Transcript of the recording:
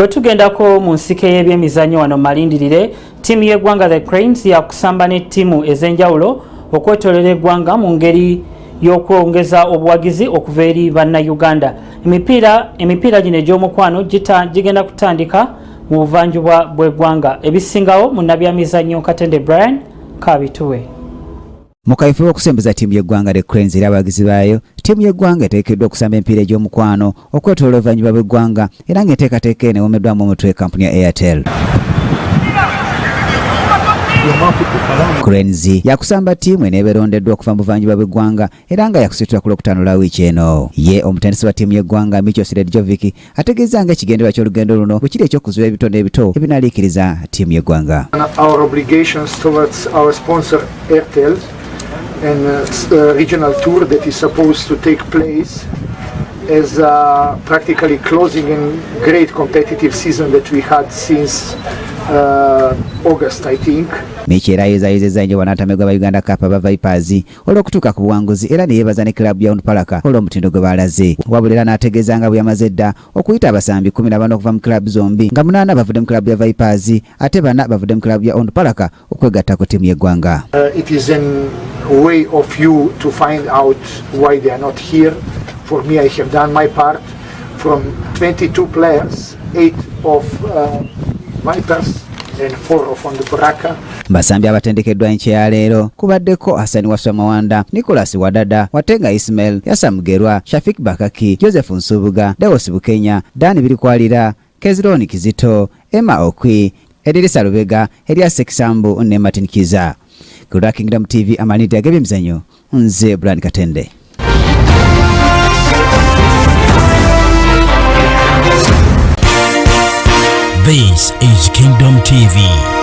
Bwe tugendako mu nsiko y'ebyemizannyo wano malindirire, ttiimu y'eggwanga The Cranes yakusamba ne ttiimu ez'enjawulo okwetolera eggwanga mu ngeri y'okwongeza obuwagizi okuva eri bannayuganda. Emipiira gino egy'omukwano gigenda kutandika mu buvanjuba bw'eggwanga. Ebisingawo munnabyamizannyo Katende Brian Kabituwe. Mu kaifo okusembuza ttiimu y'eggwanga The Cranes era abawagizi baayo, ttiimu y'eggwanga eteekeddwa okusamba emipiira egy'omukwano okwetolera obuvanjuba bw'eggwanga era ng'enteekateeka eno ewomeddwamu omutwe kampuni ya Airtel. Cranes yakusamba ttiimu eneebeerondeddwa okuva mu buvanjuba bw'eggwanga era nga yakusitula ku Lwokutaano lwa wiiki eno. Ye omutendesi wa ttiimu y'eggwanga Micho Sredjovic ategeeza ng'ekigendererwa ky'olugendo luno bwe kiri eky'okuzuula ebitone ebito ebinaaliikiriza ttiimu y'eggwanga. Our obligations towards our sponsor Airtel and regional tour that is supposed to take place as practically closing a great competitive season that we had since August, I think. Michi era yeezayizizza nnyo banatamegwa ba Uganda Cup aba Vipers olw'okutuuka ku buwanguzi era ne yeebaza ne kilabu ya Onduparaka olw'omutindo gwe baalaze. Wabula era n'ategeeza nga bwe yamaze dda okuyita abasambi 14 okuva mu kilabu zombi nga 8 bavudde mu kilabu ya Vipers ate 4 bavudde mu kilabu ya Onduparaka okwegatta ku ttiimu y'eggwanga. It is a way of you to find out why they are not here. For me, I have done my part. From 22 players, 8 of Vipers and 4 of Onduparaka. Basambi abatendekeddwa enkya ya leero kubaddeko Hassan Waswa Mawanda, Nicholas Wadada, Watenga Ismail, Yasa Mugerwa, Shafik Bakaki, Joseph Nsubuga, Dawes Bukenya, Dani Birikwalira, Kezironi Kizito, Emma Okwi, Edirisa Lubega, Elias Sekisambu ne Martin Kiza. Ku Kingdom TV amanidde ag'ebyemizannyo, nze Brian Katende. This is Kingdom TV.